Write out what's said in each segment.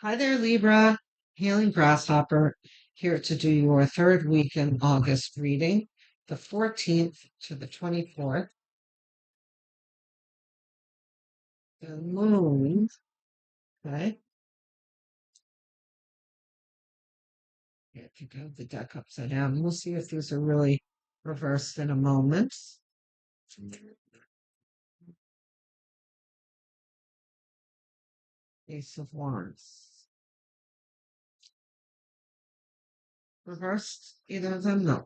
Hi there, Libra. Healing Grasshopper here to do your third week in August reading, the 14th to the 24th. The moon, okay? Yeah, I think I have the deck upside down. We'll see if these are really reversed in a moment. Ace of Wands. Reversed, either of them? No.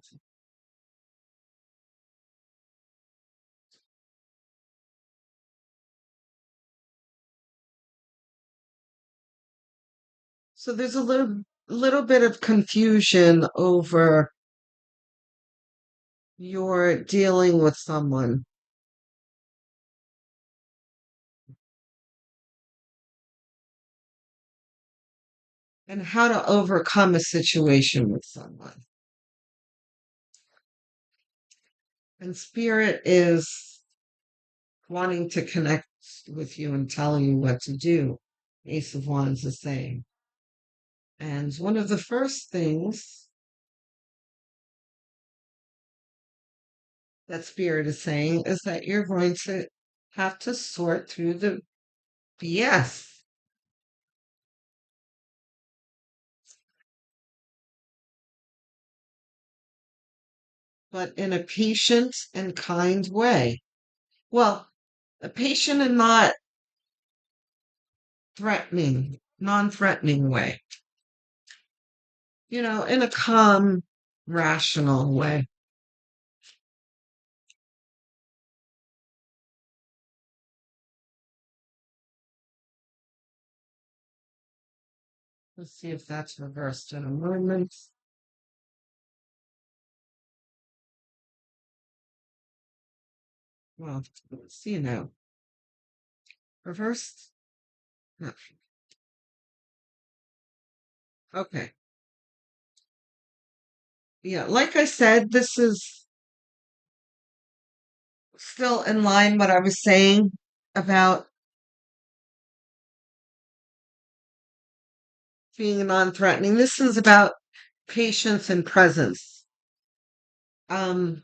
So there's a little bit of confusion over your dealing with someone and how to overcome a situation with someone. And spirit is wanting to connect with you and telling you what to do. Ace of Wands is saying. And one of the first things that spirit is saying is that you're going to have to sort through the BS. But in a patient and kind way. Well, a patient and not threatening, non threatening way. In a calm, rational way. Let's see if that's reversed in a moment. Well, let's see now. Reversed? No. Okay. Yeah, like I said, this is still in line what I was saying about being non-threatening. This is about patience and presence. Um,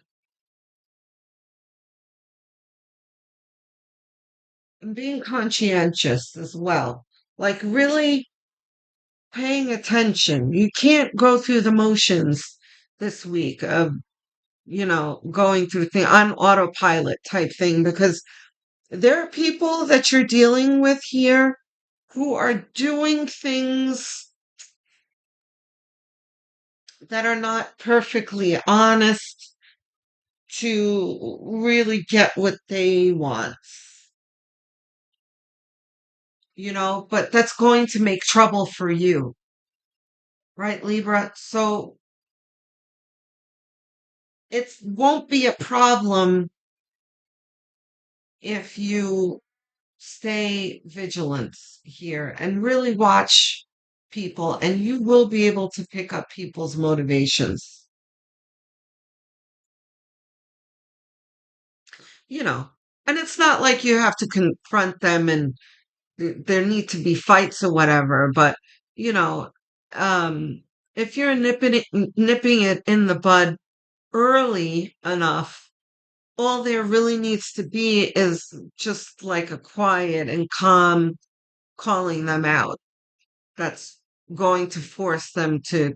and being conscientious as well. Like really paying attention. You can't go through the motions this week of, going through thing on autopilot type thing because there are people that you're dealing with here who are doing things that are not perfectly honest to really get what they want, but that's going to make trouble for you, right, Libra? So it won't be a problem if you stay vigilant here and really watch people, and you will be able to pick up people's motivations, you know. And it's not like you have to confront them and there need to be fights or whatever, but you know, um, if you're nipping it in the bud early enough, all there really needs to be is just like a quiet and calm calling them out. That's going to force them to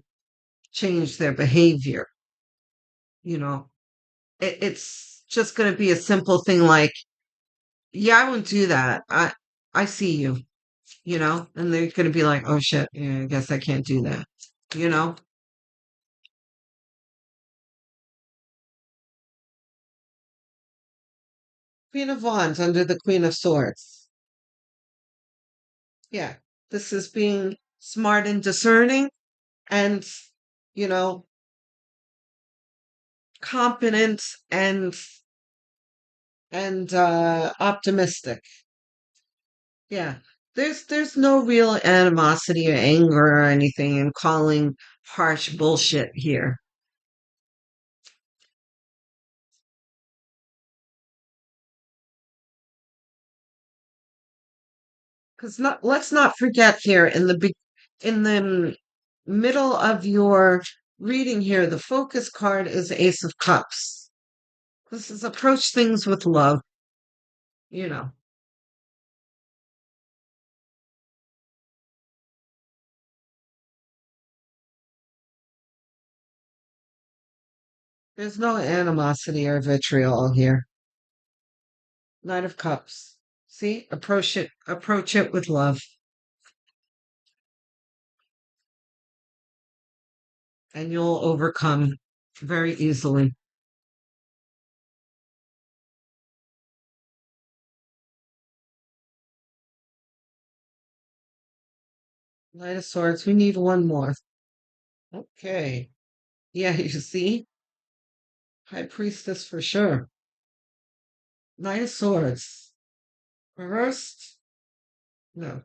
change their behavior. You know, it's just going to be a simple thing like, yeah, I wouldn't do that. I see you, and they're going to be like, oh shit, yeah, I guess I can't do that, you know? Queen of Wands under the Queen of Swords. Yeah, this is being smart and discerning and, you know, competent and optimistic. Yeah. There's no real animosity or anger or anything in calling harsh bullshit here. Because let's not forget here in the in the middle of your reading here, the focus card is Ace of Cups. This is approach things with love, you know. There's no animosity or vitriol here. Knight of Cups. See? Approach it with love, and you'll overcome very easily. Knight of Swords. We need one more. Okay. Yeah, you see? High Priestess for sure. Knight of Swords. Reversed? No.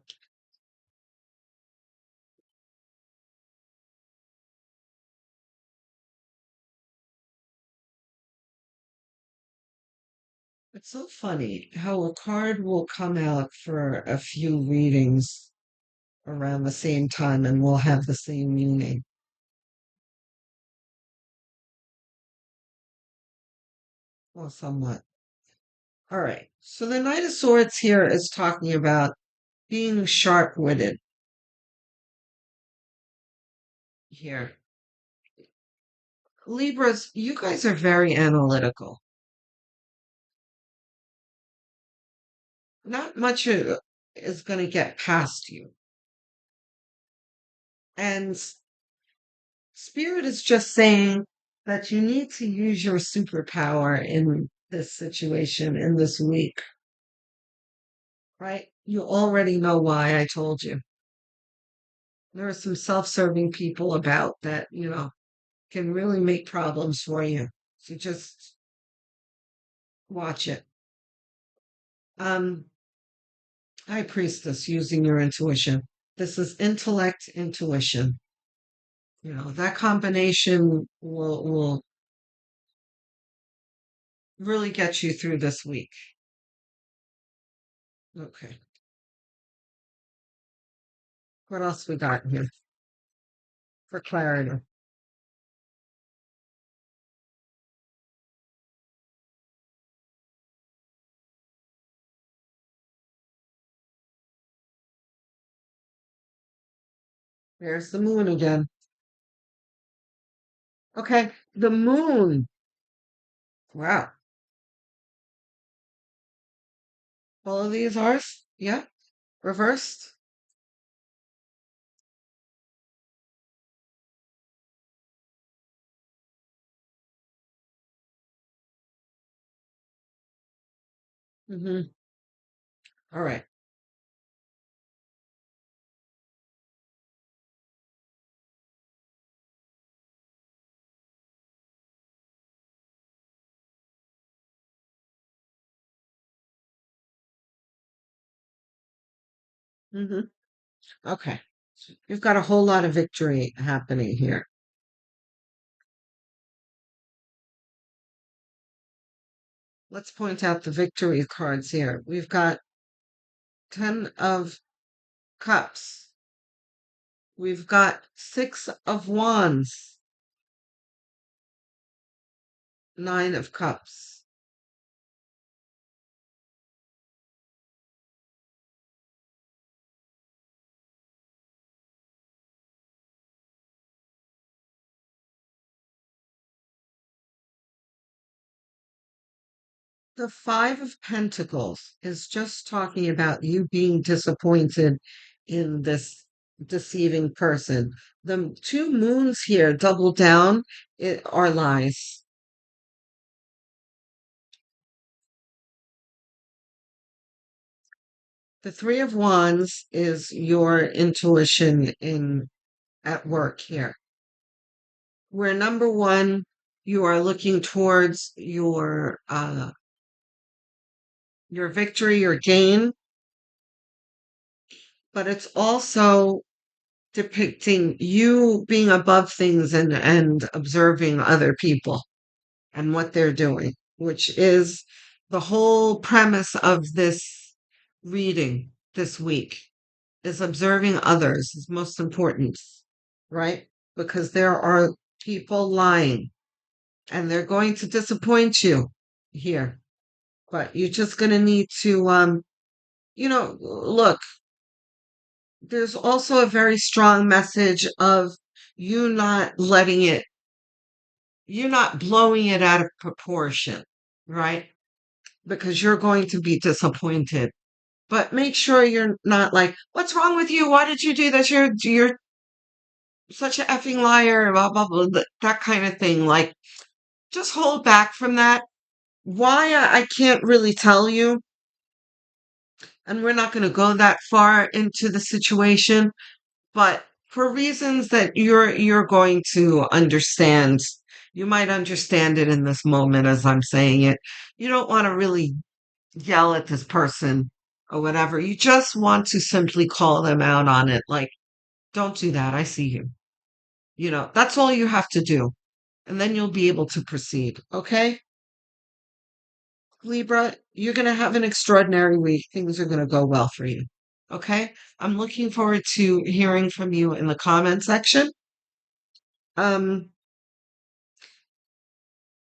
It's so funny how a card will come out for a few readings around the same time and will have the same meaning. Well, somewhat. All right. So the Knight of Swords here is talking about being sharp witted here. Libras, you guys are very analytical. Not much is going to get past you. And Spirit is just saying that you need to use your superpower in this situation, in this week, right? You already know why I told you. There are some self serving people about that, can really make problems for you. So just watch it. Um, High Priestess using your intuition. This is intellect, intuition. That combination will really get you through this week. Okay. What else we got here for clarity? There's the moon again. Okay, the moon. Wow. All of these ours? Yeah. Reversed. Mm-hmm. All right. Mm-hmm. Okay. You've got a whole lot of victory happening here. Let's point out the victory cards here. We've got 10 of cups. We've got 6 of wands, 9 of cups. The 5 of pentacles is just talking about you being disappointed in this deceiving person. The 2 moons here, double down, are lies. The 3 of wands is your intuition in at work here. Where number 1, you are looking towards your victory, your gain, but it's also depicting you being above things and observing other people and what they're doing, which is the whole premise of this reading this week. is observing others is most important, right? Because there are people lying and they're going to disappoint you here. But you're just going to need to, look, there's also a very strong message of you not letting it, you're not blowing it out of proportion, right? Because you're going to be disappointed. But make sure you're not like, what's wrong with you? Why did you do this? You're such an effing liar, blah, blah, blah, that kind of thing. Like, just hold back from that. Why I can't really tell you, and we're not going to go that far into the situation, but for reasons that you're going to understand. You might understand it in this moment as I'm saying it. You don't want to really yell at this person or whatever. You just want to simply call them out on it. Like, don't do that. I see you. That's all you have to do. And then you'll be able to proceed. Okay? Libra, you're going to have an extraordinary week. Things are going to go well for you. Okay? I'm looking forward to hearing from you in the comment section. Um,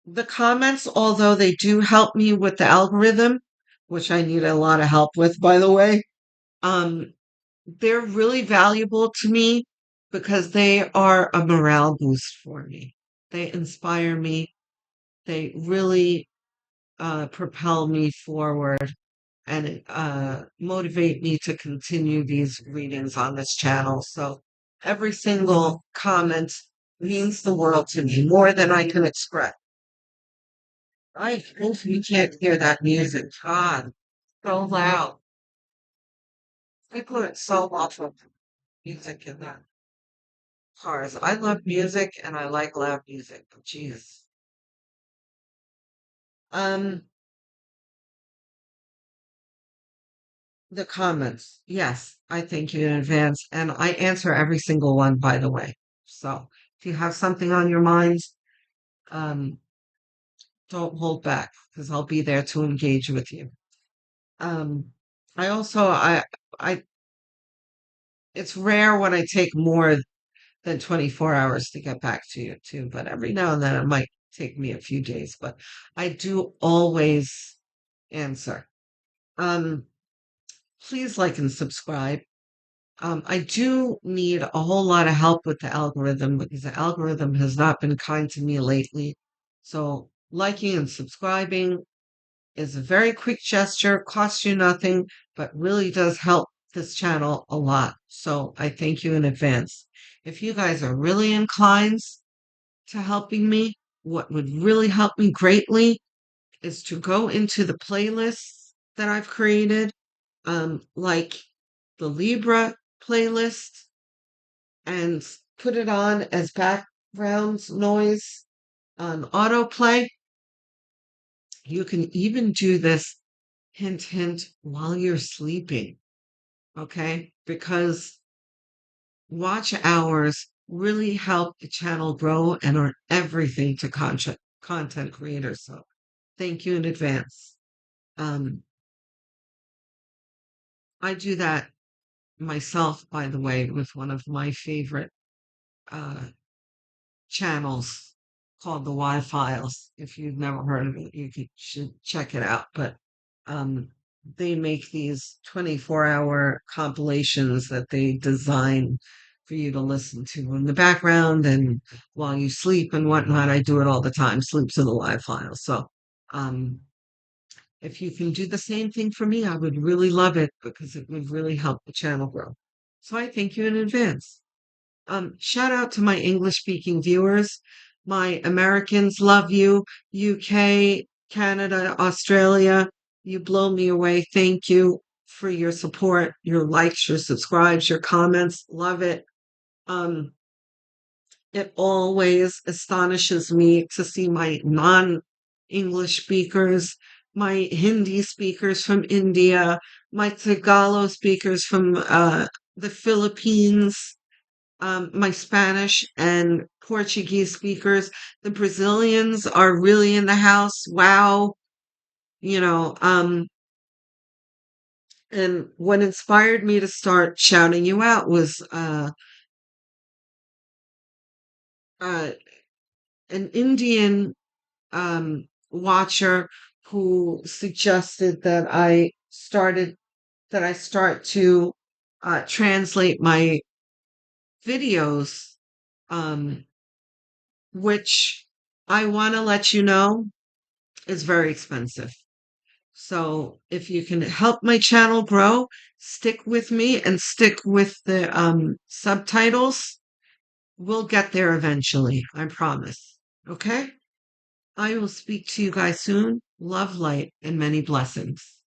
the comments, although they do help me with the algorithm, which I need a lot of help with, by the way, um, they're really valuable to me because they are a morale boost for me. They inspire me. They really propel me forward and motivate me to continue these readings on this channel. So every single comment means the world to me, more than I can express. I hope you can't hear that music. God, so loud. I put it so awful music in that cars. I love music and I like loud music. Jeez. Um, the comments. Yes, I thank you in advance. And I answer every single one, by the way. So if you have something on your minds, um, don't hold back because I'll be there to engage with you. Um, I also, I, it's rare when I take more than 24 hours to get back to you too, but every now and then it might take me a few days, but I do always answer. Um, please like and subscribe. I do need a whole lot of help with the algorithm because the algorithm has not been kind to me lately. So liking and subscribing is a very quick gesture, costs you nothing, but really does help this channel a lot. So I thank you in advance. If you guys are really inclined to helping me, what would really help me greatly is to go into the playlists that I've created, like the Libra playlist, and put it on as background noise on autoplay. You can even do this, hint, hint, while you're sleeping, okay? Because watch hours really help the channel grow and are everything to content creators. So thank you in advance. Um, I do that myself, by the way, with one of my favorite uh, channels called the Y-Files. If you've never heard of it, should check it out. But um, they make these 24-hour compilations that they design for you to listen to in the background and while you sleep and whatnot. I do it all the time, sleep to the Y-Files. So um, if you can do the same thing for me, I would really love it because it would really help the channel grow. So I thank you in advance. Shout out to my English speaking viewers. My Americans love you. UK, Canada, Australia. You blow me away. Thank you for your support, your likes, your subscribes, your comments. Love it. Um, it always astonishes me to see my non-English speakers, my Hindi speakers from India, my Tagalog speakers from the Philippines, my Spanish and Portuguese speakers. The Brazilians are really in the house. Wow. You know, And what inspired me to start shouting you out was uh, an Indian watcher who suggested that I start to translate my videos, um, which I want to let you know is very expensive. So if you can help my channel grow, stick with me and stick with the subtitles. We'll get there eventually, I promise. Okay? I will speak to you guys soon. Love, light, and many blessings.